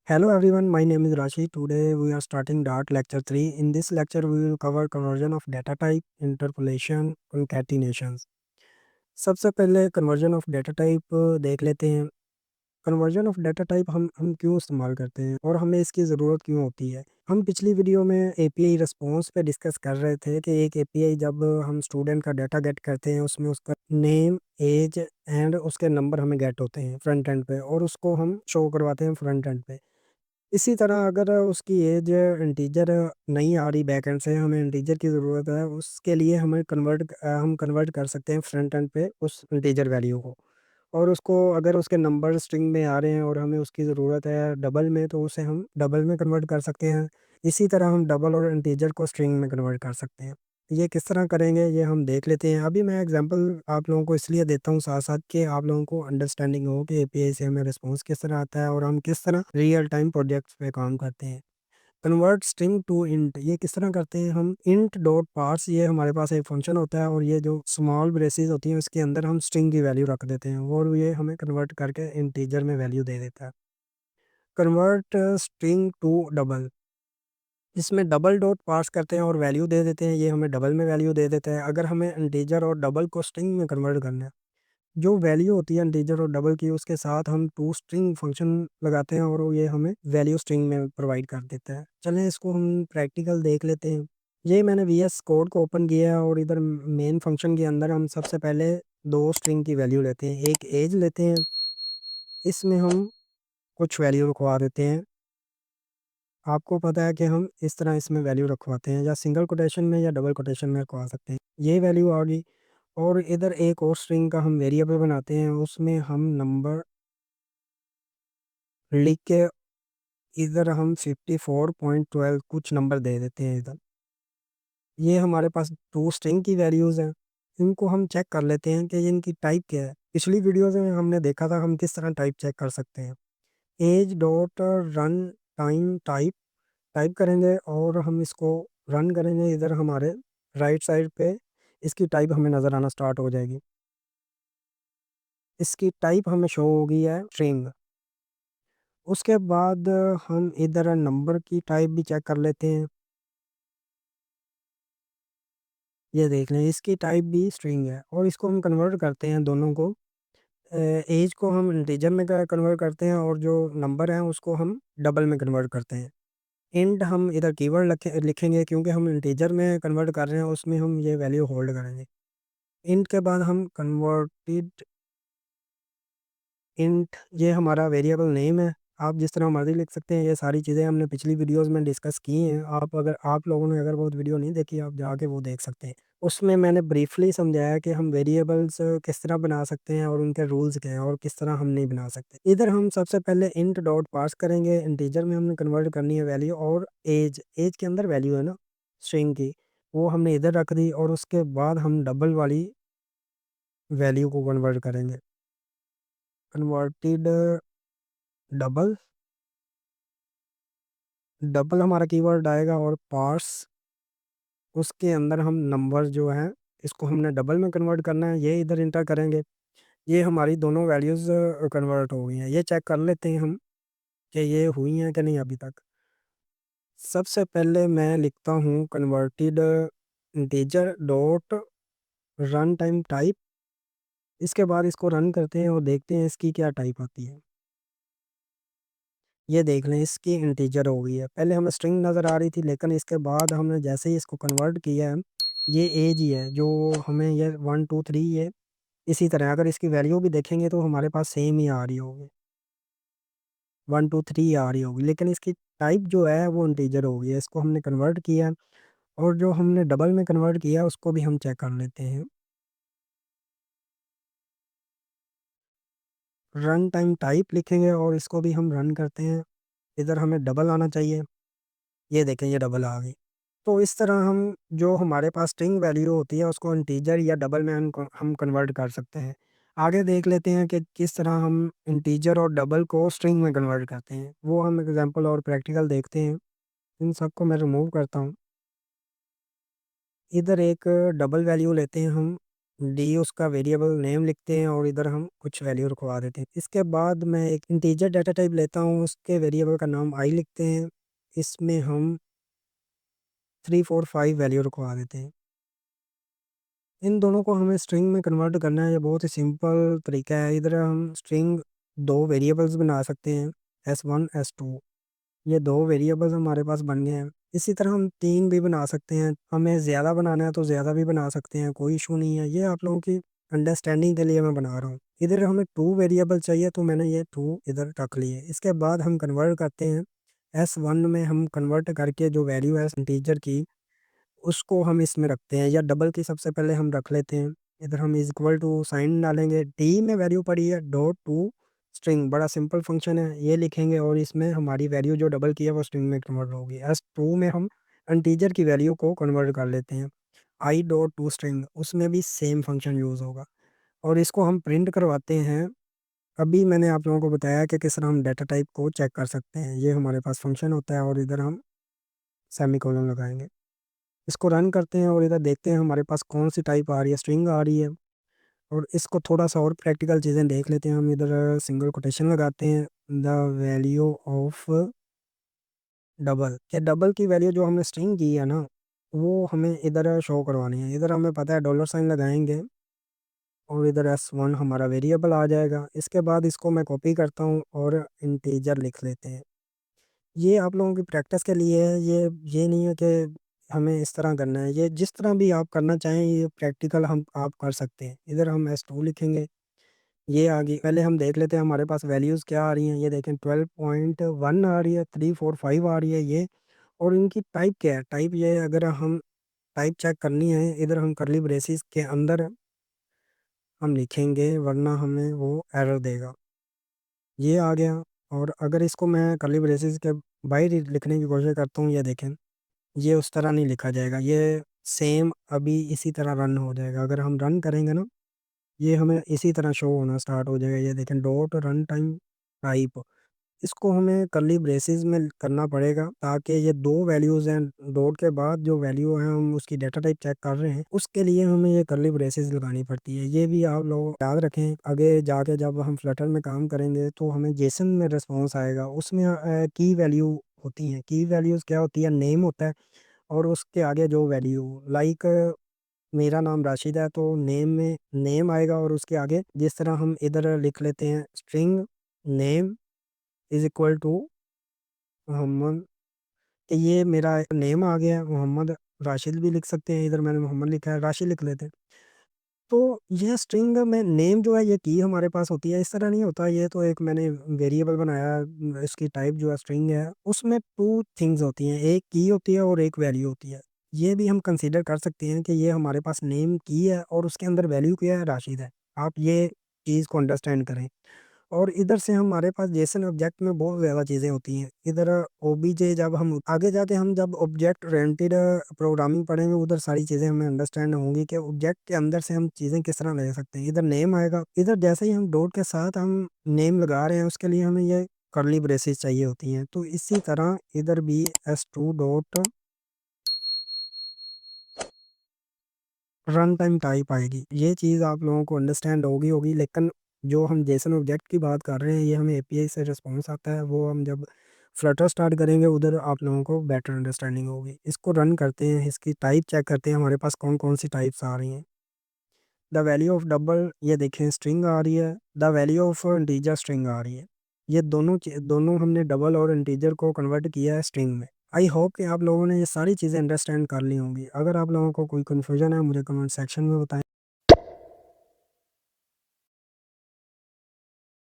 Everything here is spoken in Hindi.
Hello everyone, my name is Rashi. Today we are starting Dart lecture 3. In this lecture we will cover conversion of data type, interpolation, concatenations. सबसे पहले कन्वर्जन ऑफ डाटा टाइप देख लेते हैं। कन्वर्जन ऑफ डाटा टाइप हम क्यों इस्तेमाल करते हैं और हमें इसकी ज़रूरत क्यों होती है। हम पिछली वीडियो में एपीआई रिस्पॉन्स पे डिस्कस कर रहे थे कि एक एपीआई जब हम स्टूडेंट का डाटा गेट करते हैं उसमें उसका नेम, एज एंड उसके नंबर हमें गेट होते हैं फ्रंट एंड पे और उसको हम शो करवाते हैं फ्रंट एंड पे। इसी तरह अगर उसकी एज इंटीजर नहीं आ रही बैक एंड से, हमें इंटीजर की ज़रूरत है, उसके लिए हम कन्वर्ट कर सकते हैं फ्रंट एंड पे उस इंटीजर वैल्यू को। और उसको अगर उसके नंबर स्ट्रिंग में आ रहे हैं और हमें उसकी ज़रूरत है डबल में, तो उसे हम डबल में कन्वर्ट कर सकते हैं। इसी तरह हम डबल और इंटीजर को स्ट्रिंग में कन्वर्ट कर सकते हैं। ये किस तरह करेंगे ये हम देख लेते हैं। अभी मैं एग्जांपल आप लोगों को इसलिए देता हूँ साथ साथ कि आप लोगों को अंडरस्टैंडिंग हो कि एपीआई से हमें रिस्पॉन्स किस तरह आता है और हम किस तरह रियल टाइम प्रोजेक्ट्स पे काम करते हैं। कन्वर्ट स्ट्रिंग टू इंट, ये किस तरह करते हैं हम। इंट डॉट पार्स, ये हमारे पास एक फंक्शन होता है और ये जो स्मॉल ब्रेसेस होती हैं उसके अंदर हम स्ट्रिंग की वैल्यू रख देते हैं और ये हमें कन्वर्ट करके इंटीजर में वैल्यू दे देता है। कन्वर्ट स्ट्रिंग टू डबल, इसमें डबल डॉट पार्स करते हैं और वैल्यू दे देते हैं, ये हमें डबल में वैल्यू दे देता है। अगर हमें इंटीजर और डबल को स्ट्रिंग में कन्वर्ट करना है, जो वैल्यू होती है इंटीजर और डबल की उसके साथ हम टू स्ट्रिंग फंक्शन लगाते हैं और ये हमें वैल्यू स्ट्रिंग में प्रोवाइड कर देता है। चलें इसको हम प्रैक्टिकल देख लेते हैं। ये मैंने वीएस कोड को ओपन किया है और इधर मेन फंक्शन के अंदर हम सबसे पहले दो स्ट्रिंग की वैल्यू लेते हैं। एक एज लेते हैं, इसमें हम कुछ वैल्यू रखवा देते हैं। आपको पता है कि हम इस तरह इसमें वैल्यू रखवाते हैं, या सिंगल कोटेशन में या डबल कोटेशन में रखवा सकते हैं। ये वैल्यू आ गई और इधर एक और स्ट्रिंग का हम वेरिएबल बनाते हैं, उसमें हम नंबर लिख के इधर हम 54.12 कुछ नंबर दे देते हैं इधर। ये हमारे पास टू स्ट्रिंग की वैल्यूज़ हैं। इनको हम चेक कर लेते हैं कि इनकी टाइप क्या है। पिछली वीडियोज़ में हमने देखा था हम किस तरह टाइप चेक कर सकते हैं। Age dot run time type type करेंगे और हम इसको रन करेंगे। इधर हमारे राइट साइड पे इसकी टाइप हमें नज़र आना स्टार्ट हो जाएगी। इसकी टाइप हमें शो होगी है स्ट्रिंग। उसके बाद हम इधर नंबर की टाइप भी चेक कर लेते हैं। ये देख लें इसकी टाइप भी स्ट्रिंग है और इसको हम कन्वर्ट करते हैं दोनों को। एज को हम इंटीजर में कन्वर्ट करते हैं और जो नंबर हैं उसको हम डबल में कन्वर्ट करते हैं। इंट हम इधर कीवर्ड लिखेंगे क्योंकि हम इंटीजर में कन्वर्ट कर रहे हैं, उसमें हम ये वैल्यू होल्ड करेंगे। इंट के बाद हम कन्वर्टेड इंट, ये हमारा वेरिएबल नेम है। आप जिस तरह मर्ज़ी लिख सकते हैं। ये सारी चीज़ें हमने पिछली वीडियोस में डिस्कस की हैं। आप लोगों ने अगर वो वीडियो नहीं देखी, आप जाके वो देख सकते हैं। उसमें मैंने ब्रीफली समझाया कि हम वेरिएबल्स किस तरह बना सकते हैं और उनके रूल्स क्या हैं और किस तरह हम नहीं बना सकते। इधर हम सबसे पहले इंट डॉट पास करेंगे, इंटीजर में हमने कन्वर्ट करनी है वैल्यू, और एज एज के अंदर वैल्यू है ना स्ट्रिंग की, वो हमने इधर रख दी और उसके बाद हम डबल वाली वैल्यू को कन्वर्ट करेंगे। कन्वर्टेड डबल, डबल हमारा कीवर्ड आएगा और पार्स, उसके अंदर हम नंबर जो है इसको हमने डबल में कन्वर्ट करना है, ये इधर इंटर करेंगे। ये हमारी दोनों वैल्यूज़ कन्वर्ट हो गई हैं। ये चेक कर लेते हैं हम कि ये हुई हैं कि नहीं अभी तक। सबसे पहले मैं लिखता हूँ converted integer dot run time type. इसके बाद इसको रन करते हैं और देखते हैं इसकी क्या टाइप आती है। ये देख लें इसकी इंटीजर हो गई है। पहले हमें स्ट्रिंग नज़र आ रही थी लेकिन इसके बाद हमने जैसे ही इसको कन्वर्ट किया है, ये एज ही है जो हमें ये 1 2 3 ये इसी तरह अगर इसकी वैल्यू भी देखेंगे तो हमारे पास सेम ही आ रही होगी, 1 2 3 आ रही होगी, लेकिन इसकी टाइप जो है वो इंटीजर हो गई है। इसको हमने कन्वर्ट किया और जो हमने डबल में कन्वर्ट किया उसको भी हम चेक कर लेते हैं। रन टाइम टाइप लिखेंगे और इसको भी हम रन करते हैं। इधर हमें डबल आना चाहिए, ये देखें ये डबल आ गई। तो इस तरह हम जो हमारे पास स्ट्रिंग वैल्यू होती है उसको इंटीजर या डबल में हम कन्वर्ट कर सकते हैं। आगे देख लेते हैं कि किस तरह हम इंटीजर और डबल को स्ट्रिंग में कन्वर्ट करते हैं, वो हम एग्जांपल और प्रैक्टिकल देखते हैं। इन सबको मैं रिमूव करता हूँ। इधर एक डबल वैल्यू लेते हैं हम, डी उसका वेरिएबल नेम लिखते हैं और इधर हम कुछ वैल्यू रखवा देते हैं। इसके बाद मैं एक इंटीजर डाटा टाइप लेता हूँ, उसके वेरिएबल का नाम आई लिखते हैं, इसमें हम 345 वैल्यू रखवा देते हैं। इन दोनों को हमें स्ट्रिंग में कन्वर्ट करना है, ये बहुत ही सिंपल तरीका है। इधर हम स्ट्रिंग दो वेरिएबल्स बना सकते हैं, S1 S2, ये दो वेरिएबल्स हमारे पास बन गए हैं। इसी तरह हम तीन भी बना सकते हैं, हमें ज़्यादा बनाना है तो ज़्यादा भी बना सकते हैं, कोई इशू नहीं है। ये आप लोगों की अंडरस्टैंडिंग के लिए मैं बना रहा हूँ। इधर हमें टू वेरिएबल चाहिए तो मैंने ये टू इधर रख लिए। इसके बाद हम कन्वर्ट करते हैं, S1 में हम कन्वर्ट करके जो वैल्यू है इंटीजर की उसको हम इसमें रखते हैं, या डबल की सबसे पहले हम रख लेते हैं। इधर हम इज इक्वल टू साइन डालेंगे, डी में वैल्यू पड़ी है डॉट टू स्ट्रिंग, बड़ा सिंपल फंक्शन है, ये लिखेंगे और इसमें हमारी वैल्यू जो डबल की है वो स्ट्रिंग में कन्वर्ट होगी। एस टू में हम इंटीजर की वैल्यू को कन्वर्ट कर लेते हैं, आई डॉट टू स्ट्रिंग, उसमें भी सेम फंक्शन यूज़ होगा और इसको हम प्रिंट करवाते हैं। अभी मैंने आप लोगों को बताया कि किस तरह हम डाटा टाइप को चेक कर सकते हैं। ये हमारे पास फंक्शन होता है और इधर हम सेमीकोलन लगाएंगे। इसको रन करते हैं और इधर देखते हैं हमारे पास कौन सी टाइप आ रही है, स्ट्रिंग आ रही है। और इसको थोड़ा सा और प्रैक्टिकल चीज़ें देख लेते हैं। हम इधर सिंगल कोटेशन लगाते हैं, द वैल्यू ऑफ डबल, क्या डबल की वैल्यू जो हमने स्ट्रिंग की है ना वो हमें इधर शो करवानी है। इधर हमें पता है डॉलर साइन लगाएंगे और इधर S1 हमारा वेरिएबल आ जाएगा। इसके बाद इसको मैं कॉपी करता हूँ और इंटीजर लिख लेते हैं। ये आप लोगों की प्रैक्टिस के लिए है, ये नहीं है कि हमें इस तरह करना है, ये जिस तरह भी आप करना चाहें ये प्रैक्टिकल हम आप कर सकते हैं। इधर हम S2 लिखेंगे, ये आ गई। पहले हम देख लेते हैं हमारे पास वैल्यूज़ क्या आ रही हैं। ये देखें 12.1 आ रही है, 345 आ रही है ये। और इनकी टाइप क्या है, टाइप ये है, अगर हम टाइप चेक करनी है इधर हम करली ब्रेसिस के अंदर हम लिखेंगे, वरना हमें वो एरर देगा। ये आ गया। और अगर इसको मैं करली ब्रेसिस के बाहर ही लिखने की कोशिश करता हूँ, ये देखें ये उस तरह नहीं लिखा जाएगा, ये सेम अभी इसी तरह रन हो जाएगा। अगर हम रन करेंगे ना ये हमें इसी तरह शो होना स्टार्ट हो जाएगा। ये देखें डॉट रन टाइम टाइप, इसको हमें करली ब्रेसेस में करना पड़ेगा ताकि ये दो वैल्यूज़ हैं, डॉट के बाद जो वैल्यू है हम उसकी डाटा टाइप चेक कर रहे हैं, उसके लिए हमें ये करली ब्रेसेस लगानी पड़ती है। ये भी आप लोग याद रखें, आगे जाके जब हम फ्लटर में काम करेंगे तो हमें जेसन में रिस्पॉन्स आएगा, उसमें की वैल्यू होती हैं। की वैल्यूज़ क्या होती है, नेम होता है और उसके आगे जो वैल्यू, लाइक मेरा नाम राशिद है तो नेम में नेम आएगा और उसके आगे जिस तरह हम इधर लिख लेते हैं string name is equal to Mohammed, कि ये मेरा नेम आ गया है मोहम्मद। राशिद भी लिख सकते हैं, इधर मैंने मोहम्मद लिखा है, राशिद लिख लेते हैं। तो ये स्ट्रिंग में नेम जो है ये की हमारे पास होती है, इस तरह नहीं होता। ये तो एक मैंने वेरिएबल बनाया है, इसकी टाइप जो है स्ट्रिंग है, उसमें टू थिंग्स होती हैं, एक की होती है और एक वैल्यू होती है। ये भी हम कंसीडर कर सकते हैं कि ये हमारे पास नेम की है और उसके अंदर वैल्यू क्या है, राशिद है। आप ये चीज़ को अंडरस्टैंड करें। और इधर से हमारे पास जेसन ऑब्जेक्ट में बहुत ज़्यादा चीज़ें होती हैं। इधर ओबीजे, जब हम आगे जाके हम जब ऑब्जेक्ट ओरिएंटेड प्रोग्रामिंग पढ़ेंगे उधर सारी चीज़ें हमें अंडरस्टैंड होंगी कि ऑब्जेक्ट के अंदर से हम चीज़ें किस तरह ले सकते हैं। इधर नेम आएगा, इधर जैसे ही हम डॉट के साथ हम नेम लगा रहे हैं उसके लिए हमें ये कर्ली ब्रेसेस चाहिए होती हैं। तो इसी तरह इधर भी S2 dot run time type आएगी। ये चीज़ आप लोगों को अंडरस्टैंड होगी लेकिन जो हम जेसन ऑब्जेक्ट की बात कर रहे हैं ये हमें एपीआई से रिस्पॉन्स आता है, वो हम जब फ्लटर स्टार्ट करेंगे उधर आप लोगों को बेटर अंडरस्टैंडिंग होगी। इसको रन करते हैं, इसकी टाइप चेक करते हैं हमारे पास कौन कौन सी टाइप्स आ रही हैं। द वैल्यू ऑफ डबल, ये देखें स्ट्रिंग आ रही है, the value of integer string आ रही है। ये दोनों हमने डबल और इंटीजर को कन्वर्ट किया है स्ट्रिंग में। आई होप कि आप लोगों ने ये सारी चीज़ें अंडरस्टैंड कर ली होंगी। अगर आप लोगों को कोई कन्फ्यूजन है मुझे कमेंट सेक्शन में बताएं।